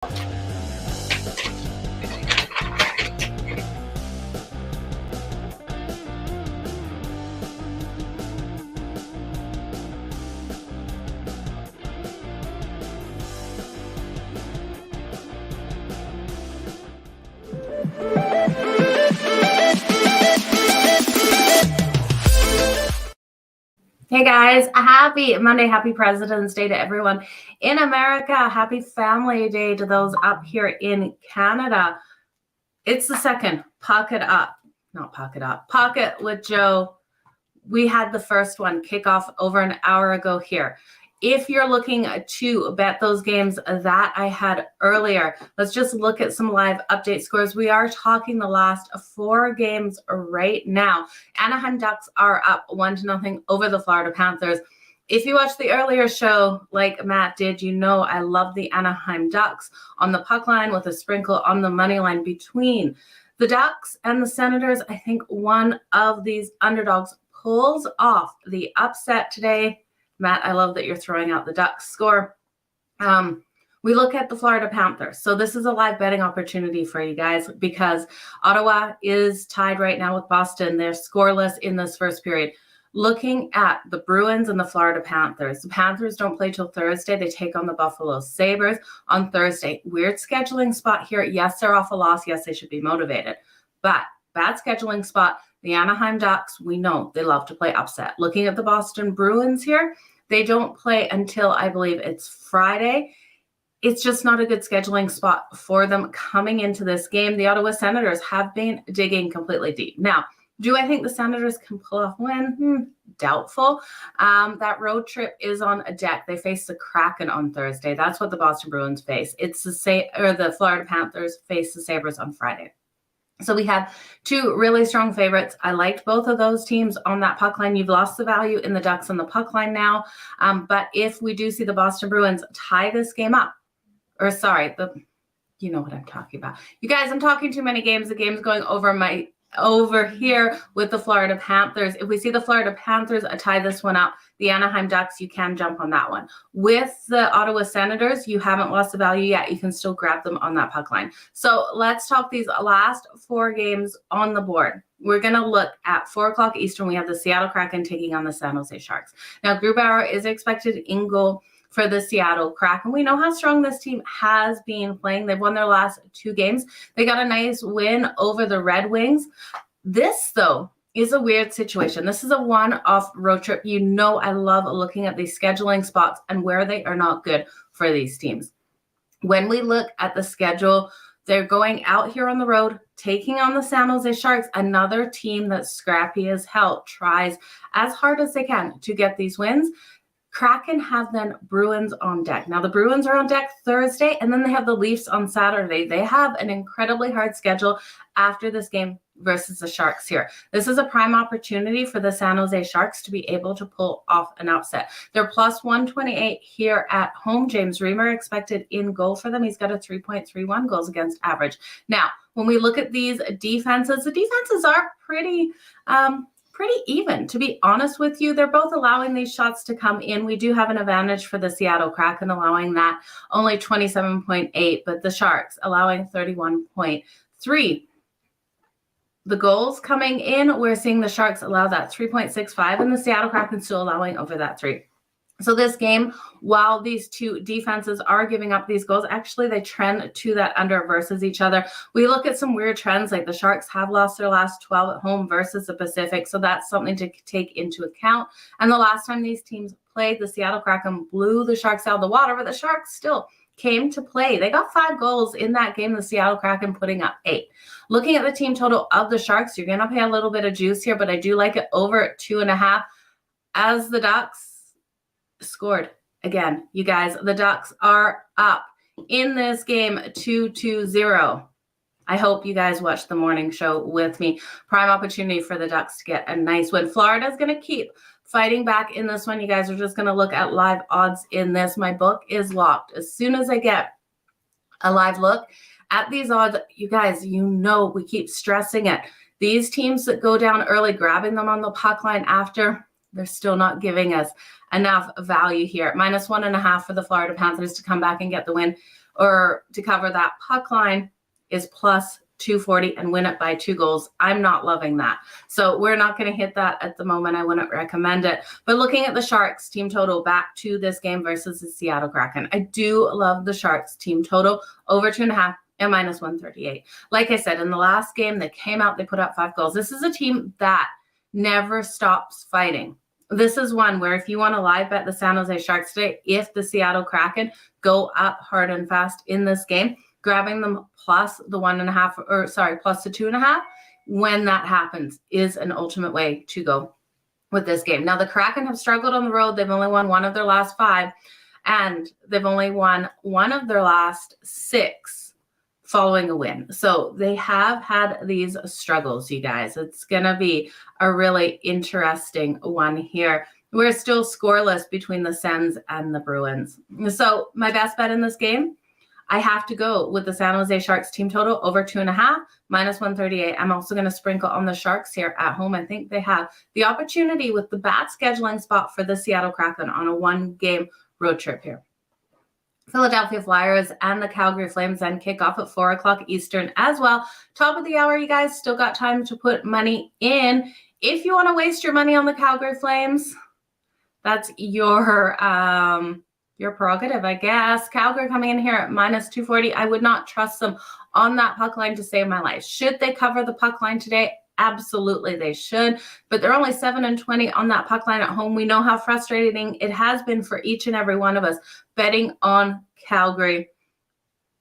Hey guys, happy Monday, happy President's Day to everyone in America. Happy Family Day to those up here in Canada. It's the second Pocket with Joe. We had the first one kick off over an hour ago here. If you're looking to bet those games that I had earlier, let's just look at some live update scores. We are talking the last 4 games right now. Anaheim Ducks are up 1-0 over the Florida Panthers. If you watched the earlier show, like Matt did, you know I love the Anaheim Ducks on the puck line with a sprinkle on the money line between the Ducks and the Senators. I think one of these underdogs pulls off the upset today. Matt, I love that you're throwing out the Ducks score. We look at the Florida Panthers. So this is a live betting opportunity for you guys because Ottawa is tied right now with Boston. They're scoreless in this first period. Looking at the Bruins and the Florida Panthers. The Panthers don't play till Thursday. They take on the Buffalo Sabres on Thursday. Weird scheduling spot here. Yes, they're off a loss. Yes, they should be motivated. But bad scheduling spot. The Anaheim Ducks, we know they love to play upset. Looking at the Boston Bruins here, they don't play until I believe it's Friday. It's just not a good scheduling spot for them coming into this game. The Ottawa Senators have been digging completely deep. Now, do I think the Senators can pull off a win? Doubtful. That road trip is on a deck. They face the Kraken on Thursday. That's what the Boston Bruins face. It's the Florida Panthers face the Sabres on Friday. So we have 2 really strong favorites. I liked both of those teams on that puck line. You've lost the value in the Ducks on the puck line now. But if we do see the Boston Bruins tie this game up, you know what I'm talking about. You guys, I'm talking too many games. The game's going over here with the Florida Panthers. If we see the Florida Panthers tie this one up, the Anaheim Ducks, you can jump on that one. With the Ottawa Senators, you haven't lost the value yet. You can still grab them on that puck line. So let's talk these last 4 games on the board. We're going to look at 4 o'clock Eastern. We have the Seattle Kraken taking on the San Jose Sharks. Now, Grubauer is expected in goal for the Seattle Kraken. We know how strong this team has been playing. They've won their last 2 games. They got a nice win over the Red Wings. This, though, is a weird situation. This is a one-off road trip. You know I love looking at these scheduling spots and where they are not good for these teams. When we look at the schedule, they're going out here on the road, taking on the San Jose Sharks, another team that's scrappy as hell, tries as hard as they can to get these wins. Kraken have then Bruins on deck. Now, the Bruins are on deck Thursday, and then they have the Leafs on Saturday. They have an incredibly hard schedule after this game versus the Sharks here. This is a prime opportunity for the San Jose Sharks to be able to pull off an upset. They're plus 128 here at home. James Reimer expected in goal for them. He's got a 3.31 goals against average. Now, when we look at these defenses, the defenses are pretty even. To be honest with you, they're both allowing these shots to come in. We do have an advantage for the Seattle Kraken allowing that, only 27.8, but the Sharks allowing 31.3. The goals coming in, we're seeing the Sharks allow that 3.65 and the Seattle Kraken still allowing over that 3. So this game, while these 2 defenses are giving up these goals, actually they trend to that under versus each other. We look at some weird trends, like the Sharks have lost their last 12 at home versus the Pacific. So that's something to take into account. And the last time these teams played, the Seattle Kraken blew the Sharks out of the water, but the Sharks still came to play. They got 5 goals in that game, the Seattle Kraken putting up 8. Looking at the team total of the Sharks, you're going to pay a little bit of juice here, but I do like it over at 2.5 as the Ducks scored again. You guys, the Ducks are up in this game 2-0. I hope you guys watched the morning show with me. Prime opportunity for the Ducks to get a nice win. Florida's going to keep fighting back in this one. You guys are just going to look at live odds in this. My book is locked. As soon as I get a live look at these odds, you guys, you know we keep stressing it. These teams that go down early, grabbing them on the puck line after, they're still not giving us enough value here. -1.5 for the Florida Panthers to come back and get the win. or to cover that puck line is plus 240 and win it by 2 goals. I'm not loving that. So we're not going to hit that at the moment. I wouldn't recommend it. But looking at the Sharks team total back to this game versus the Seattle Kraken, I do love the Sharks team total over 2.5 and minus 138. Like I said, in the last game, they came out, they put up 5 goals. This is a team that never stops fighting. This is one where if you want to live bet the San Jose Sharks today, if the Seattle Kraken go up hard and fast in this game, grabbing them plus the 1.5, or sorry, plus the 2.5, when that happens is an ultimate way to go with this game. Now, the Kraken have struggled on the road. They've only won 1 of their last 5, and they've only won 1 of their last 6 following a win. So they have had these struggles, you guys. It's going to be a really interesting one here. We're still scoreless between the Sens and the Bruins. So my best bet in this game, I have to go with the San Jose Sharks team total over 2.5, minus 138. I'm also going to sprinkle on the Sharks here at home. I think they have the opportunity with the bad scheduling spot for the Seattle Kraken on a 1-game road trip here. Philadelphia Flyers and the Calgary Flames then kick off at 4 o'clock Eastern as well. Top of the hour, you guys still got time to put money in. If you want to waste your money on the Calgary Flames, that's your prerogative, I guess. Calgary coming in here at minus 240. I would not trust them on that puck line to save my life. Should they cover the puck line today? Absolutely, they should. But they're only 7-20 on that puck line at home. We know how frustrating it has been for each and every one of us betting on Calgary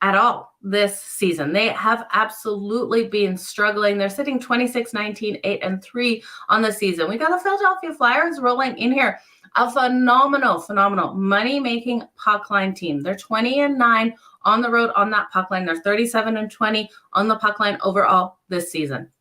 at all this season. They have absolutely been struggling. They're sitting 26-19, 8-3 on the season. We got the Philadelphia Flyers rolling in here. A phenomenal money-making puck line team. They're 20-9 on the road on that puck line. They're 37-20 on the puck line overall this season.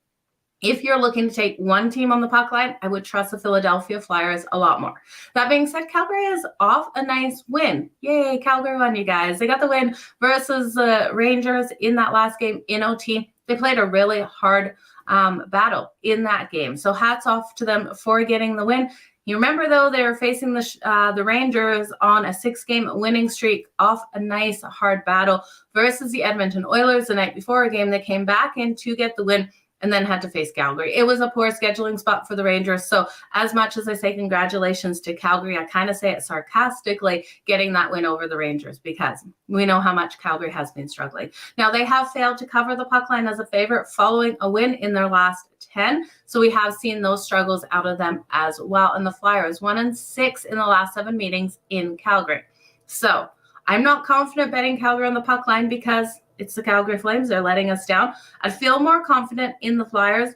If you're looking to take one team on the puck line, I would trust the Philadelphia Flyers a lot more. That being said, Calgary is off a nice win. Yay, Calgary won, you guys. They got the win versus the Rangers in that last game in OT. They played a really hard battle in that game. So hats off to them for getting the win. You remember, though, they were facing the Rangers on a 6-game winning streak off a nice hard battle versus the Edmonton Oilers the night before, a game they came back in to get the win and then had to face Calgary. It was a poor scheduling spot for the Rangers. So as much as I say congratulations to Calgary, I kind of say it sarcastically, getting that win over the Rangers, because we know how much Calgary has been struggling. Now, they have failed to cover the puck line as a favorite following a win in their last 10. So we have seen those struggles out of them as well. And the Flyers 1-6 in the last 7 meetings in Calgary. So I'm not confident betting Calgary on the puck line because it's the Calgary Flames. They're letting us down. I feel more confident in the Flyers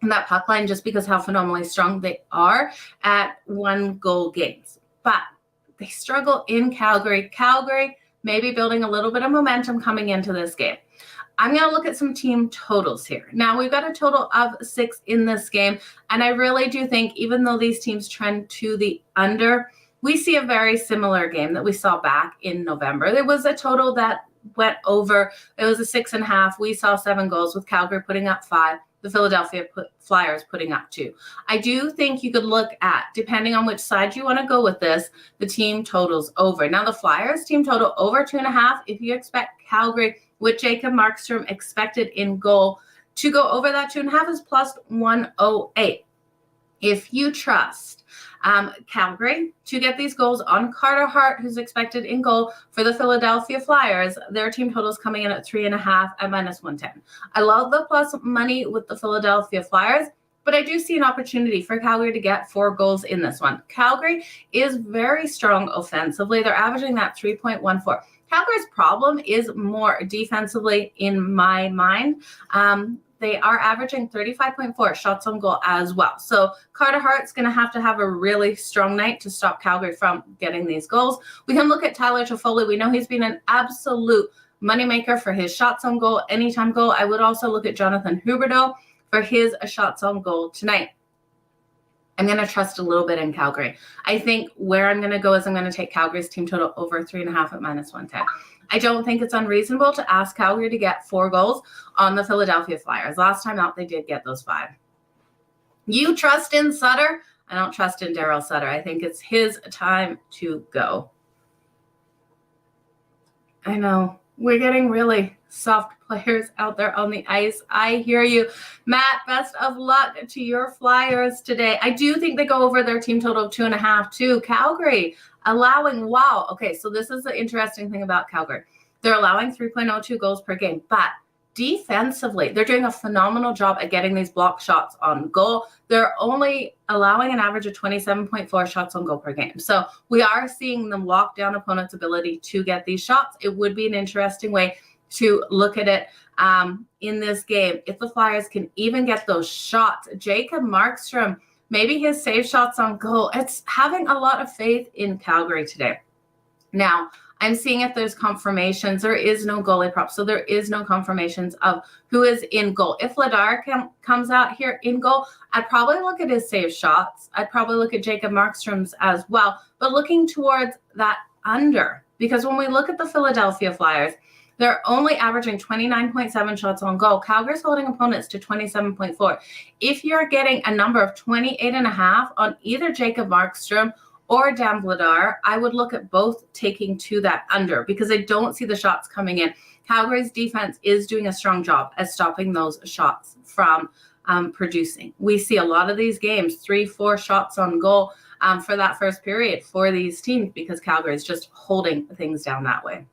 and that puck line just because how phenomenally strong they are at 1-goal games. But they struggle in Calgary. Calgary may be building a little bit of momentum coming into this game. I'm going to look at some team totals here. Now, we've got a total of 6 in this game, and I really do think even though these teams trend to the under, we see a very similar game that we saw back in November. There was a total that went over. It was a 6.5. We saw 7 goals with Calgary putting up 5, the Philadelphia Flyers putting up 2. I do think you could look at, depending on which side you want to go with this, the team totals over. Now, the Flyers team total over 2.5. If you expect Calgary with Jacob Markstrom expected in goal to go over that 2.5 is plus 108. If you trust Calgary to get these goals on Carter Hart, who's expected in goal for the Philadelphia Flyers, their team total is coming in at 3.5 at minus 110. I love the plus money with the Philadelphia Flyers, but I do see an opportunity for Calgary to get 4 goals in this one. Calgary is very strong offensively. They're averaging that 3.14. Calgary's problem is more defensively in my mind. They are averaging 35.4 shots on goal as well. So Carter Hart's going to have a really strong night to stop Calgary from getting these goals. We can look at Tyler Toffoli. We know he's been an absolute moneymaker for his shots on goal, anytime goal. I would also look at Jonathan Huberdeau for his shots on goal tonight. I'm going to trust a little bit in Calgary. I think where I'm going to go is I'm going to take Calgary's team total over 3.5 at minus 110. I don't think it's unreasonable to ask Calgary to get 4 goals on the Philadelphia Flyers. Last time out, they did get those 5. You trust in Sutter? I don't trust in Daryl Sutter. I think it's his time to go. I know. We're getting really soft players out there on the ice. I hear you. Matt, best of luck to your Flyers today. I do think they go over their team total of 2.5 too. Calgary allowing, wow. Okay, so this is the interesting thing about Calgary. They're allowing 3.02 goals per game, but defensively, they're doing a phenomenal job at getting these block shots on goal. They're only allowing an average of 27.4 shots on goal per game. So we are seeing them lock down opponents' ability to get these shots. It would be an interesting way to look at it in this game. If the Flyers can even get those shots, Jacob Markstrom, maybe his save shots on goal, it's having a lot of faith in Calgary today. Now, I'm seeing if there's confirmations. There is no goalie prop, so there is no confirmations of who is in goal. If Vladar comes out here in goal, I'd probably look at his save shots. I'd probably look at Jacob Markstrom's as well, but looking towards that under, because when we look at the Philadelphia Flyers, they're only averaging 29.7 shots on goal. Calgary's holding opponents to 27.4. If you're getting a number of 28.5 on either Jacob Markstrom or Dan Vladar, I would look at both taking to that under because I don't see the shots coming in. Calgary's defense is doing a strong job at stopping those shots from producing. We see a lot of these games, 3-4 shots on goal for that first period for these teams because Calgary is just holding things down that way.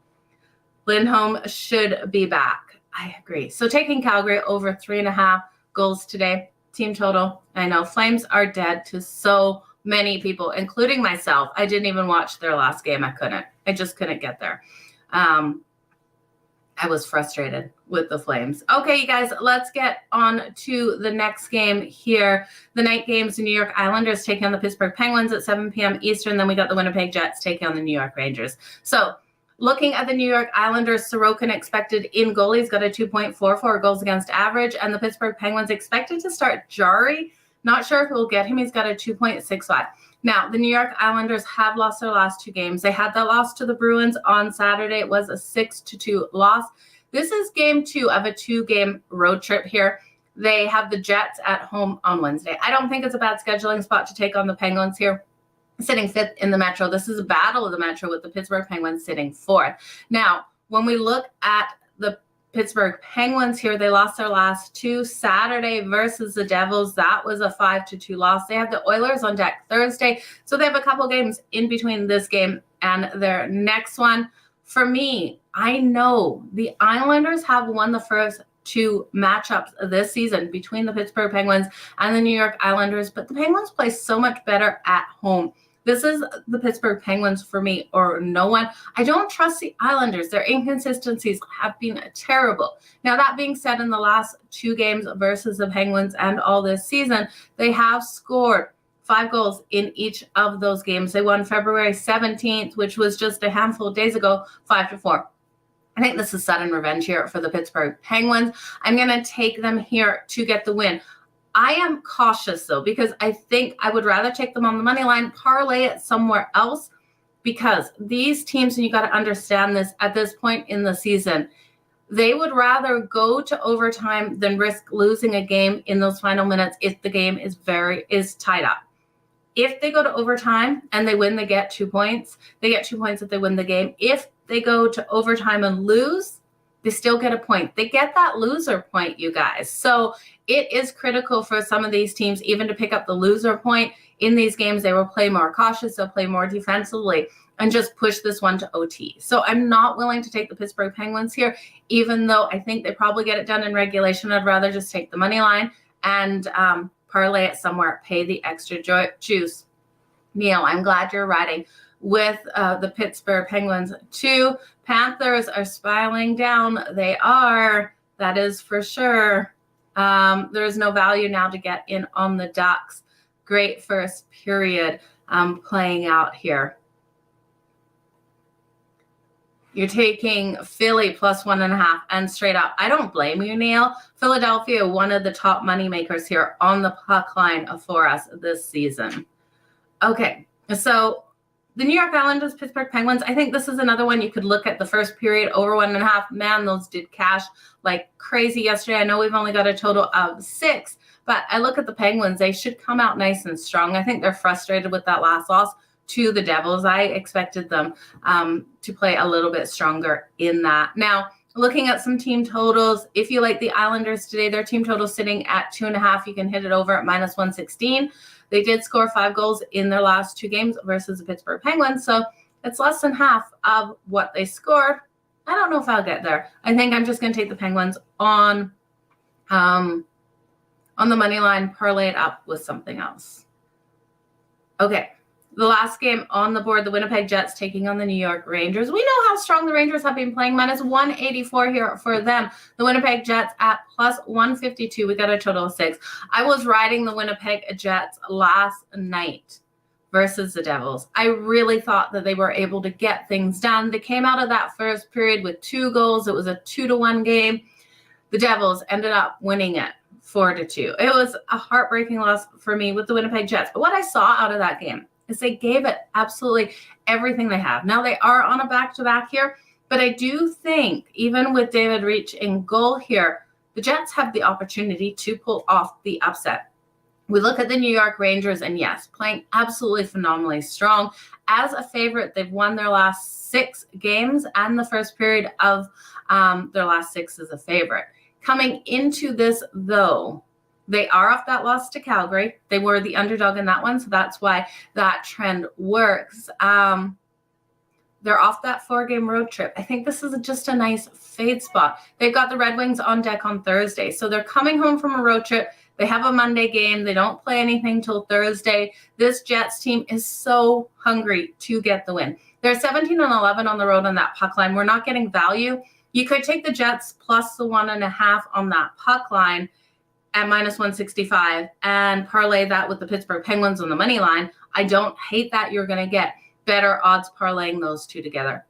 Lindholm should be back. I agree. So taking Calgary over 3.5 goals today, team total. I know Flames are dead to so many people, including myself. I didn't even watch their last game. I just couldn't get there. I was frustrated with the Flames. Okay, you guys, let's get on to the next game here. The night games, the New York Islanders taking on the Pittsburgh Penguins at 7 p.m. Eastern. Then we got the Winnipeg Jets taking on the New York Rangers. So looking at the New York Islanders, Sorokin expected in goal. He's got a 2.44 goals against average. And the Pittsburgh Penguins expected to start Jari. Not sure if we'll get him. He's got a 2.65. Now, the New York Islanders have lost their last 2 games. They had that loss to the Bruins on Saturday. It was a 6-2 loss. This is game 2 of a 2-game road trip here. They have the Jets at home on Wednesday. I don't think it's a bad scheduling spot to take on the Penguins here, sitting 5th in the Metro. This is a battle of the Metro with the Pittsburgh Penguins sitting 4th. Now, when we look at the Pittsburgh Penguins here, they lost their last 2. Saturday versus the Devils, that was a 5-2 loss. They have the Oilers on deck Thursday, so they have a couple games in between this game and their next one. For me, I know the Islanders have won the first 2 matchups this season between the Pittsburgh Penguins and the New York Islanders, but the Penguins play so much better at home. This is the Pittsburgh Penguins for me or no one. I don't trust the Islanders. Their inconsistencies have been terrible. Now, that being said, in the last 2 games versus the Penguins and all this season, they have scored 5 goals in each of those games. They won February 17th, which was just a handful of days ago, 5-4. I think this is sudden revenge here for the Pittsburgh Penguins. I'm going to take them here to get the win. I am cautious, though, because I think I would rather take them on the money line, parlay it somewhere else, because these teams, and you got to understand this at this point in the season, they would rather go to overtime than risk losing a game in those final minutes if the game is tied up. If they go to overtime and they win, they get 2 points. They get 2 points if they win the game. If they go to overtime and lose, they still get a point. They get that loser point, you guys. So it is critical for some of these teams even to pick up the loser point. In these games, they will play more cautious. They'll play more defensively and just push this one to OT. So I'm not willing to take the Pittsburgh Penguins here, even though I think they probably get it done in regulation. I'd rather just take the money line and parlay it somewhere, pay the extra juice. Neil, I'm glad you're riding with the Pittsburgh Penguins too. Panthers are spiraling down. They are. That is for sure. There is no value now to get in on the Ducks. Great first period playing out here. You're taking Philly plus 1.5 and straight up. I don't blame you, Neil. Philadelphia, one of the top money makers here on the puck line for us this season. Okay, so the New York Islanders, Pittsburgh Penguins, I think this is another one you could look at the first period over 1.5. Man, those did cash like crazy yesterday. I know we've only got a total of 6, but I look at the Penguins. They should come out nice and strong. I think they're frustrated with that last loss to the Devils. I expected them to play a little bit stronger in that. Now, looking at some team totals, if you like the Islanders today, their team total sitting at 2.5. You can hit it over at -116. They did score 5 goals in their last 2 games versus the Pittsburgh Penguins, so it's less than half of what they scored. I don't know if I'll get there. I think I'm just going to take the Penguins on the money line, parlay it up with something else. Okay. The last game on the board, the Winnipeg Jets taking on the New York Rangers. We know how strong the Rangers have been playing. -184 here for them. The Winnipeg Jets at +152. We got a total of 6. I was riding the Winnipeg Jets last night versus the Devils. I really thought that they were able to get things done. They came out of that first period with 2 goals. It was a 2-1 game. The Devils ended up winning it 4-2. It was a heartbreaking loss for me with the Winnipeg Jets. But what I saw out of that game is they gave it absolutely everything they have. Now they are on a back-to-back here, but I do think even with David Reach in goal here, the Jets have the opportunity to pull off the upset. We look at the New York Rangers, and yes, playing absolutely phenomenally strong. As a favorite, they've won their last 6 games, and the first period of their last 6 is a favorite. Coming into this, though, they are off that loss to Calgary. They were the underdog in that one, so that's why that trend works. They're off that 4-game road trip. I think this is just a nice fade spot. They've got the Red Wings on deck on Thursday, so they're coming home from a road trip. They have a Monday game. They don't play anything till Thursday. This Jets team is so hungry to get the win. They're 17-11 on the road on that puck line. We're not getting value. You could take the Jets plus the 1.5 on that puck line at -165 and parlay that with the Pittsburgh Penguins on the money line. I don't hate that. You're going to get better odds parlaying those two together.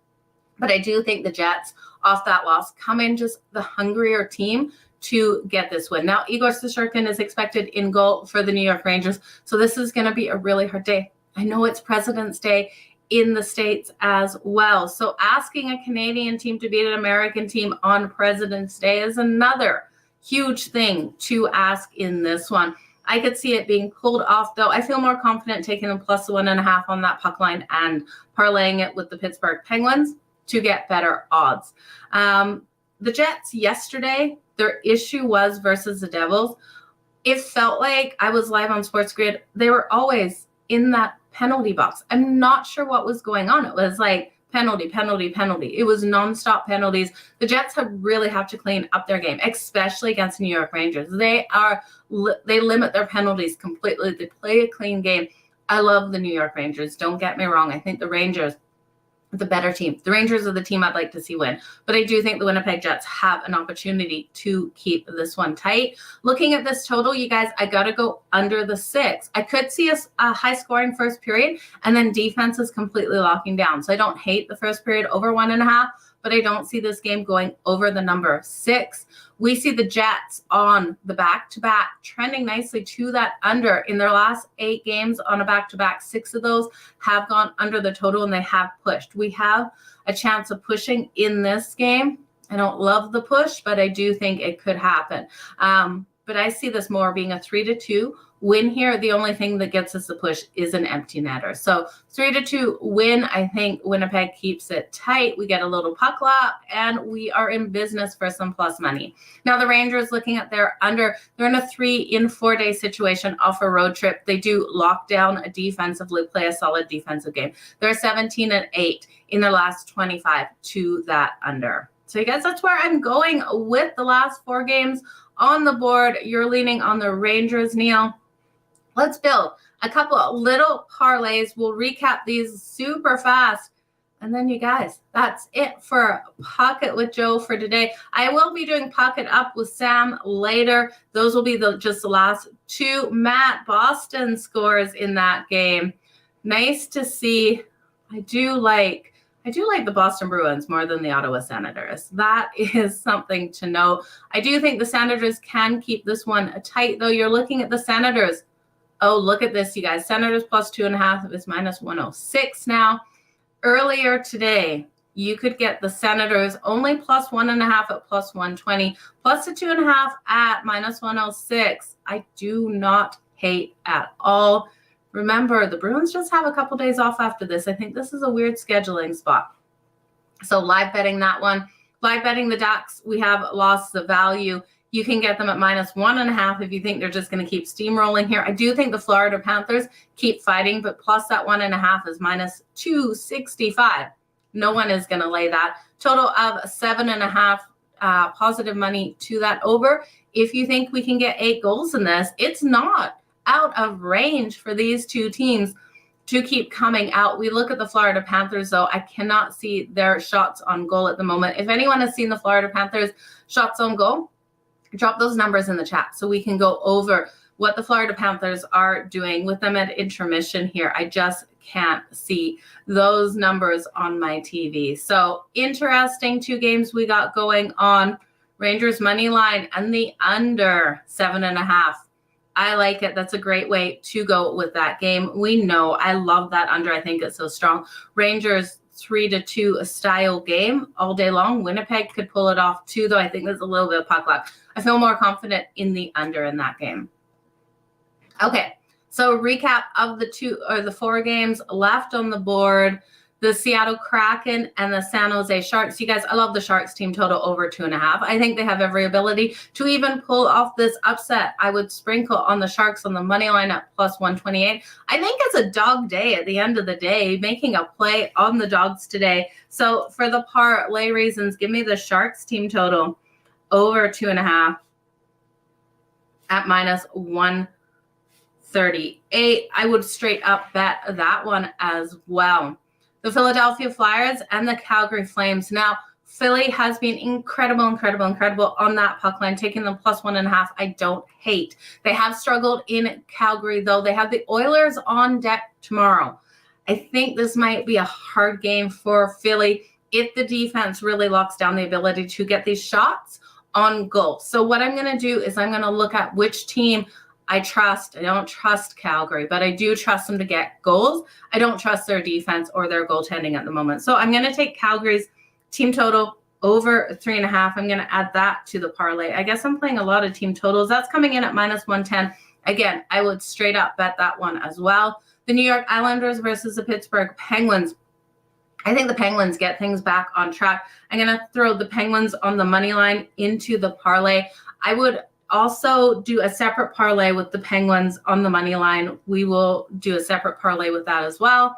But I do think the Jets, off that loss, come in just the hungrier team to get this win. Now, Igor Shesterkin is expected in goal for the New York Rangers, so this is going to be a really hard day. I know it's President's Day in the States as well, so asking a Canadian team to beat an American team on President's Day is another huge thing to ask in this one. I could see it being pulled off, though. I feel more confident taking them plus the 1.5 on that puck line and parlaying it with the Pittsburgh Penguins to get better odds. The Jets yesterday, their issue was versus the Devils. It felt like I was live on Sports Grid. They were always in that penalty box. I'm not sure what was going on. It was like penalty, penalty, penalty. It was nonstop penalties. The Jets really have to clean up their game, especially against New York Rangers. They limit their penalties completely. They play a clean game. I love the New York Rangers. Don't get me wrong. I think the Rangers the better team. The Rangers are the team I'd like to see win. But I do think the Winnipeg Jets have an opportunity to keep this one tight. Looking at this total, you guys, I got to go under the 6. I could see a high-scoring first period, and then defense is completely locking down. So I don't hate the first period over 1.5, but I don't see this game going over the number 6. We see the Jets on the back-to-back trending nicely to that under. In their last 8 games on a back-to-back, 6 of those have gone under the total, and they have pushed. We have a chance of pushing in this game. I don't love the push, but I do think it could happen. But I see this more being a 3-2 win here. The only thing that gets us the push is an empty netter. So 3-2 win. I think Winnipeg keeps it tight. We get a little puck luck, and we are in business for some plus money. Now the Rangers, looking at their under, they're in a 3-4 day situation off a road trip. They do lock down defensively, play a solid defensive game. They're 17-8 in their last 25 to that under. So you guys, that's where I'm going with the last 4 games on the board. You're leaning on the Rangers, Neil. Let's build a couple of little parlays. We'll recap these super fast. And then you guys, that's it for Pocket with Joe for today. I will be doing Pocket Up with Sam later. Those will be just the last 2 Matt Boston scores in that game. Nice to see. I do like the Boston Bruins more than the Ottawa Senators. That is something to know. I do think the Senators can keep this one tight, though. You're looking at the Senators. Oh, look at this, you guys. Senators plus 2.5 is minus 106 now. Earlier today, you could get the Senators only plus 1.5 at plus 120, plus the 2.5 at minus 106. I do not hate at all Remember, the Bruins just have a couple days off after this. I think this is a weird scheduling spot. So live betting that one. Live betting the Ducks, we have lost the value. You can get them at -1.5 if you think they're just going to keep steamrolling here. I do think the Florida Panthers keep fighting, but plus that 1.5 is -265. No one is going to lay that. Total of 7.5 positive money to that over. If you think we can get 8 goals in this, it's not out of range for these two teams to keep coming out. We look at the Florida Panthers, though. I cannot see their shots on goal at the moment. If anyone has seen the Florida Panthers shots on goal, drop those numbers in the chat so we can go over what the Florida Panthers are doing with them at intermission here. I just can't see those numbers on my TV. So interesting 2 games we got going on. Rangers money line and the under 7.5. I like it. That's a great way to go with that game. We know I love that under. I think it's so strong. Rangers 3-2 style game all day long. Winnipeg could pull it off too, though I think there's a little bit of puck luck. I feel more confident in the under in that game. Okay, so recap of the 4 games left on the board. The Seattle Kraken and the San Jose Sharks. You guys, I love the Sharks team total over 2.5. I think they have every ability to even pull off this upset. I would sprinkle on the Sharks on the money line at +128. I think it's a dog day at the end of the day, making a play on the dogs today. So for the parlay reasons, give me the Sharks team total over 2.5 at -138. I would straight up bet that one as well. The Philadelphia Flyers and the Calgary Flames. Now, Philly has been incredible on that puck line, taking them +1.5. I don't hate. They have struggled in Calgary, though. They have the Oilers on deck tomorrow. I think this might be a hard game for Philly if the defense really locks down the ability to get these shots on goal. So what I'm going to do is I'm going to look at which team I trust. I don't trust Calgary, but I do trust them to get goals. I don't trust their defense or their goaltending at the moment. So I'm going to take Calgary's team total over 3.5. I'm going to add that to the parlay. I guess I'm playing a lot of team totals. That's coming in at -110. Again, I would straight up bet that one as well. The New York Islanders versus the Pittsburgh Penguins. I think the Penguins get things back on track. I'm going to throw the Penguins on the money line into the parlay. I would also do a separate parlay with the Penguins on the money line. We will do a separate parlay with that as well.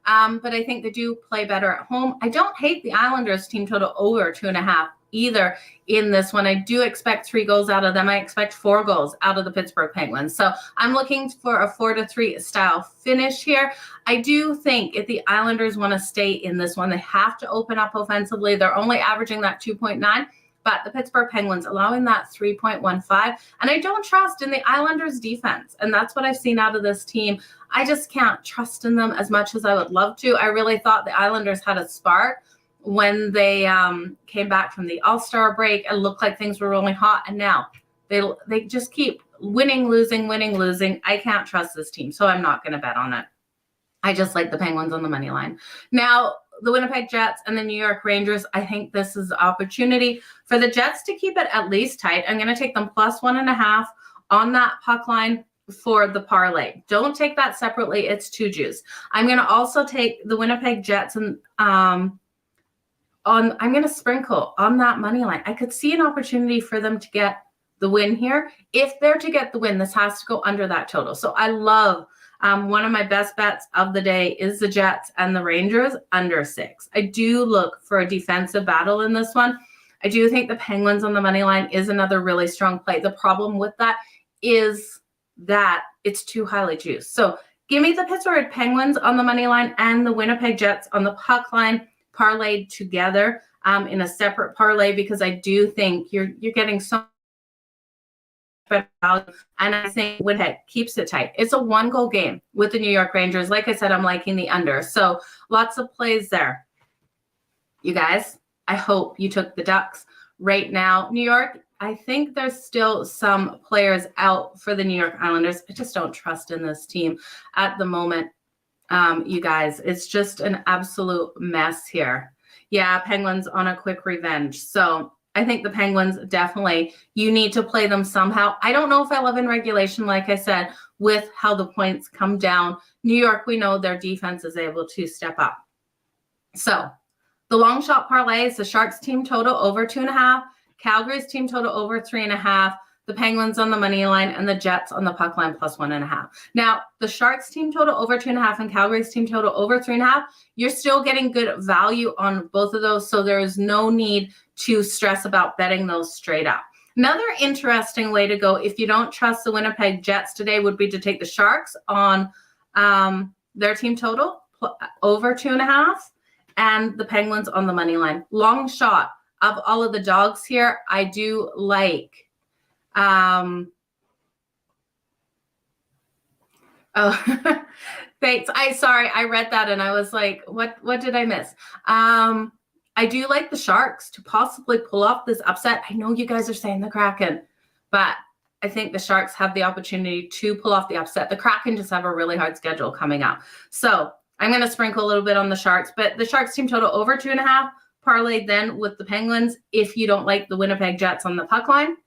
But I think they do play better at home. I don't hate the Islanders team total over 2.5 either in this one. I do expect 3 goals out of them. I expect 4 goals out of the Pittsburgh Penguins. So I'm looking for a 4-3 style finish here. I do think if the Islanders want to stay in this one, they have to open up offensively. They're only averaging that 2.9. But the Pittsburgh Penguins allowing that 3.15. And I don't trust in the Islanders defense. And that's what I've seen out of this team. I just can't trust in them as much as I would love to. I really thought the Islanders had a spark when they came back from the All-Star break and looked like things were really hot. And now they just keep winning, losing. I can't trust this team, so I'm not going to bet on it. I just like the Penguins on the money line. Now, the Winnipeg Jets and the New York Rangers, I think this is an opportunity for the Jets to keep it at least tight. I'm going to take them +1.5 on that puck line for the parlay. Don't take that separately. It's too juice. I'm going to also take the Winnipeg Jets and I'm going to sprinkle on that money line. I could see an opportunity for them to get the win here. If they're to get the win, this has to go under that total. So I love one of my best bets of the day is the Jets and the Rangers under 6. I do look for a defensive battle in this one. I do think the Penguins on the money line is another really strong play. The problem with that is that it's too highly juiced. So give me the Pittsburgh Penguins on the money line and the Winnipeg Jets on the puck line parlayed together in a separate parlay, because I do think you're getting so better value. And I think Winnipeg keeps it tight. It's a 1-goal game with the New York Rangers. Like I said, I'm liking the under. So lots of plays there. You guys, I hope you took the Ducks. Right now, New York, I think there's still some players out for the New York Islanders. I just don't trust in this team at the moment. You guys, it's just an absolute mess here. Yeah, Penguins on a quick revenge. So I think the Penguins definitely, you need to play them somehow. I don't know if I love in regulation, like I said, with how the points come down. New York, we know their defense is able to step up. So the long shot parlay is the Sharks team total over 2.5, Calgary's team total over 3.5, the Penguins on the money line, and the Jets on the puck line plus 1.5. Now, the Sharks team total over 2.5 and Calgary's team total over 3.5, you're still getting good value on both of those, so there is no need to stress about betting those straight up. Another interesting way to go, if you don't trust the Winnipeg Jets today, would be to take the Sharks on their team total over 2.5 and the Penguins on the money line. Long shot of all of the dogs here, I do like. Oh, thanks. Sorry, I read that and I was like, what did I miss? I do like the Sharks to possibly pull off this upset. I know you guys are saying the Kraken, but I think the Sharks have the opportunity to pull off the upset. The Kraken just have a really hard schedule coming up. So I'm going to sprinkle a little bit on the Sharks, but the Sharks team total over 2.5, parlay then with the Penguins if you don't like the Winnipeg Jets on the puck line,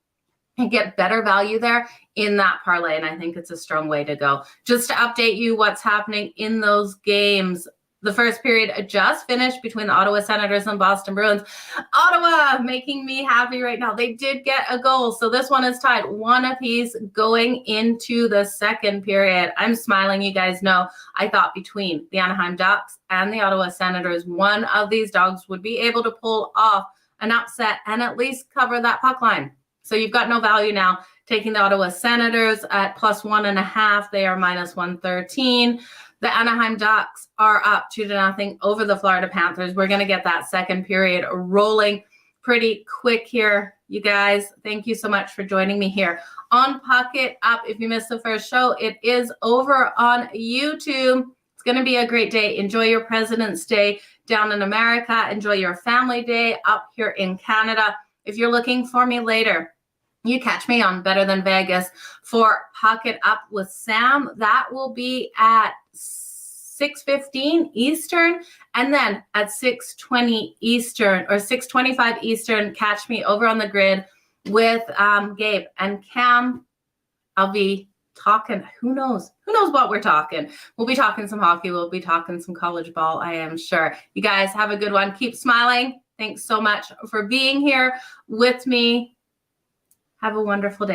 and get better value there in that parlay. And I think it's a strong way to go. Just to update you what's happening in those games. The first period just finished between the Ottawa Senators and Boston Bruins. Ottawa making me happy right now. They did get a goal. So this one is tied 1 apiece going into the second period. I'm smiling. You guys know I thought between the Anaheim Ducks and the Ottawa Senators, one of these dogs would be able to pull off an upset and at least cover that puck line. So you've got no value now taking the Ottawa Senators at plus 1.5. They are minus 113. The Anaheim Ducks are up 2-0 over the Florida Panthers. We're going to get that second period rolling pretty quick here, you guys. Thank you so much for joining me here on Puck It Up. If you missed the first show, it is over on YouTube. It's going to be a great day. Enjoy your President's Day down in America. Enjoy your family day up here in Canada. If you're looking for me later, you catch me on Better Than Vegas for Puck It Up with Sam. That will be at 6:15 Eastern, and then at 6:20 Eastern or 6:25 Eastern, catch me over on the grid with Gabe and Cam. I'll be talking. Who knows what we're talking. We'll be talking some hockey. We'll be talking some college ball, I am sure. You guys have a good one. Keep smiling. Thanks so much for being here with me. Have a wonderful day.